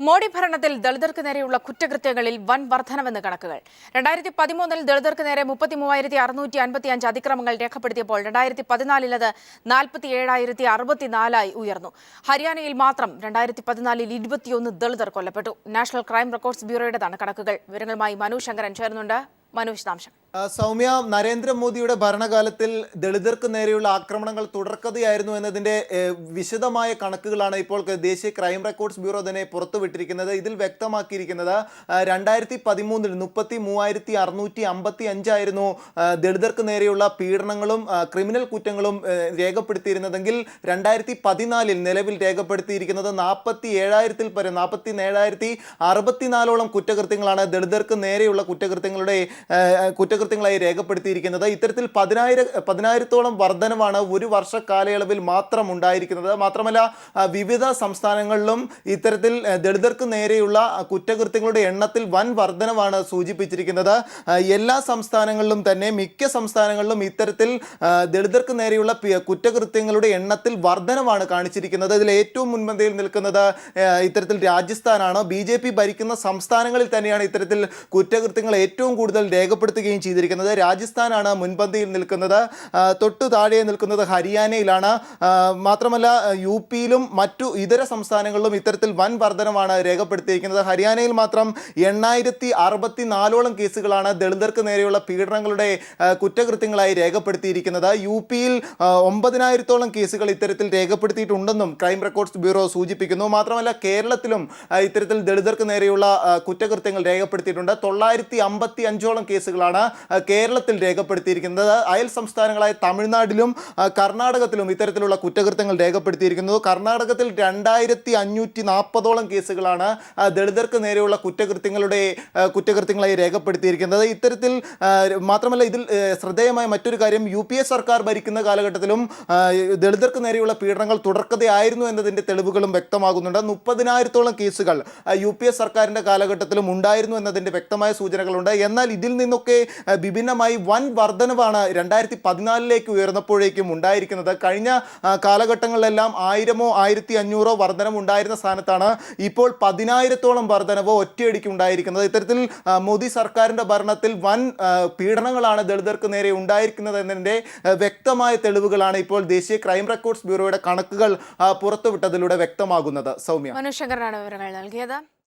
മോഡി ഭരണത്തിൽ ദളിതർക്ക് നേരെയുള്ള കുറ്റകൃത്യങ്ങളിൽ വൻ വർധനവെന്ന് കണക്കുകൾ. 2013 ദളിതർക്ക് നേരെ 33,655 അതിക്രമങ്ങൾ രേഖപ്പെടുത്തിയപ്പോൾ 2014 അത് 47,064 ഉയർന്നു. ഹരിയാനയിൽ മാത്രം 2014 21 ദളിതർ കൊല്ലപ്പെട്ടു. നാഷണൽ ക്രൈം റെക്കോർഡ്സ് ബ്യൂറോയുടേതാണ് കണക്കുകൾ. വിവരങ്ങളുമായി മനു ശങ്കരൻ ചേർന്നുണ്ട്. മനു, വിശദാംശം. സൗമ്യ, നരേന്ദ്രമോദിയുടെ ഭരണകാലത്തിൽ ദളിതർക്ക് നേരെയുള്ള ആക്രമണങ്ങൾ തുടർക്കഥയായിരുന്നു എന്നതിന്റെ വിശദമായ കണക്കുകളാണ് ഇപ്പോൾ ദേശീയ ക്രൈം റെക്കോർഡ്സ് ബ്യൂറോ തന്നെ പുറത്തുവിട്ടിരിക്കുന്നത്. ഇതിൽ വ്യക്തമാക്കിയിരിക്കുന്നത് 2013 33,655 ആയിരുന്നു ദളിതർക്ക് നേരെയുള്ള പീഡനങ്ങളും ക്രിമിനൽ കുറ്റങ്ങളും രേഖപ്പെടുത്തിയിരുന്നതെങ്കിൽ 2014 നിലവിൽ രേഖപ്പെടുത്തിയിരിക്കുന്നത് 47,000-ൽ പരം 47,064 കുറ്റകൃത്യങ്ങളാണ് ദളിതർക്ക് നേരെയുള്ള കുറ്റകൃത്യങ്ങളായി രേഖപ്പെടുത്തിയിരിക്കുന്നത്. ഇത്തരത്തിൽ 10,000-ഓളം വർധനവാണ് ഒരു വർഷ കാലയളവിൽ മാത്രം ഉണ്ടായിരിക്കുന്നത്. മാത്രമല്ല, വിവിധ സംസ്ഥാനങ്ങളിലും ഇത്തരത്തിൽ ദളിതർക്ക് നേരെയുള്ള കുറ്റകൃത്യങ്ങളുടെ എണ്ണത്തിൽ വൻ വർധനവാണ് സൂചിപ്പിച്ചിരിക്കുന്നത്. എല്ലാ സംസ്ഥാനങ്ങളിലും തന്നെ മിക്ക സംസ്ഥാനങ്ങളിലും ഇത്തരത്തിൽ ദളിതർക്ക് നേരെയുള്ള കുറ്റകൃത്യങ്ങളുടെ എണ്ണത്തിൽ വർധനവാണ് കാണിച്ചിരിക്കുന്നത്. ഇതിൽ ഏറ്റവും മുൻപന്തിയിൽ നിൽക്കുന്നത് ഇത്തരത്തിൽ രാജസ്ഥാനാണ്. BJP ഭരിക്കുന്ന സംസ്ഥാനങ്ങളിൽ തന്നെയാണ് ഇത്തരത്തിൽ കുറ്റകൃത്യങ്ങൾ ഏറ്റവും കൂടുതൽ രേഖപ്പെടുത്തുകയും ചെയ്തിരിക്കുന്നത്. രാജസ്ഥാനാണ് മുൻപന്തിയിൽ നിൽക്കുന്നത്. തൊട്ടു താഴെ നിൽക്കുന്നത് ഹരിയാനയിലാണ്. മാത്രമല്ല, UP-യിലും മറ്റു ഇതര സംസ്ഥാനങ്ങളിലും ഇത്തരത്തിൽ വൻ വർധനമാണ് രേഖപ്പെടുത്തിയിരിക്കുന്നത്. ഹരിയാനയിൽ മാത്രം 8,064 കേസുകളാണ് ദളിതർക്ക് നേരെയുള്ള പീഡനങ്ങളുടെ കുറ്റകൃത്യങ്ങളായി രേഖപ്പെടുത്തിയിരിക്കുന്നത്. UP-യിൽ 9,000-ഓളം കേസുകൾ ഇത്തരത്തിൽ രേഖപ്പെടുത്തിയിട്ടുണ്ടെന്നും ക്രൈം റെക്കോർഡ്സ് ബ്യൂറോ സൂചിപ്പിക്കുന്നു. മാത്രമല്ല, കേരളത്തിലും ഇത്തരത്തിൽ ദളിതർക്ക് നേരെയുള്ള കുറ്റകൃത്യങ്ങൾ രേഖപ്പെടുത്തിയിട്ടുണ്ട്. 955-ഓളം കേസുകളാണ് കേരളത്തിൽ രേഖപ്പെടുത്തിയിരിക്കുന്നത്. അയൽ സംസ്ഥാനങ്ങളായ തമിഴ്നാട്ടിലും കർണാടകത്തിലും ഇത്തരത്തിലുള്ള കുറ്റകൃത്യങ്ങൾ രേഖപ്പെടുത്തിയിരിക്കുന്നു. കർണാടകത്തിൽ 2,540-ഓളം കേസുകളാണ് ദളിതർക്ക് നേരെയുള്ള കുറ്റകൃത്യങ്ങളായി രേഖപ്പെടുത്തിയിരിക്കുന്നത്. ഇത്തരത്തിൽ മാത്രമല്ല, ഇതിൽ ശ്രദ്ധേയമായ മറ്റൊരു കാര്യം, UPA സർക്കാർ ഭരിക്കുന്ന കാലഘട്ടത്തിലും ദളിതർക്ക് നേരെയുള്ള പീഡനങ്ങൾ തുടർക്കഥയായിരുന്നു എന്നതിൻ്റെ തെളിവുകളും വ്യക്തമാകുന്നുണ്ട്. 30,000-ഓളം കേസുകൾ UPA സർക്കാരിൻ്റെ കാലഘട്ടത്തിലും ഉണ്ടായിരുന്നു എന്നതിൻ്റെ വ്യക്തമായ സൂചനകളുണ്ട്. എന്നാൽ ഇതിൽ നിന്നൊക്കെ വിഭിന്നമായി വൻ വർധനവാണ് 2014 ഉയർന്നപ്പോഴേക്കും ഉണ്ടായിരിക്കുന്നത്. കഴിഞ്ഞ കാലഘട്ടങ്ങളിലെല്ലാം 1,000-ഓ 1,500-ഓ വർധനം ഉണ്ടായിരുന്ന സ്ഥാനത്താണ് ഇപ്പോൾ 10,000-ഓളം വർധനവോ ഒറ്റയടിക്ക് ഉണ്ടായിരിക്കുന്നത്. ഇത്തരത്തിൽ മോദി സർക്കാരിൻ്റെ ഭരണത്തിൽ വൻ പീഡനങ്ങളാണ് ദളിതർക്ക് നേരെ ഉണ്ടായിരിക്കുന്നത് എന്നതിൻ്റെ വ്യക്തമായ തെളിവുകളാണ് ഇപ്പോൾ ദേശീയ ക്രൈം റെക്കോർഡ്സ് ബ്യൂറോയുടെ കണക്കുകൾ പുറത്തുവിട്ടതിലൂടെ വ്യക്തമാകുന്നത്. സൗമ്യ, മനു ശങ്കരനാണ് വിവരങ്ങൾ നൽകിയത്.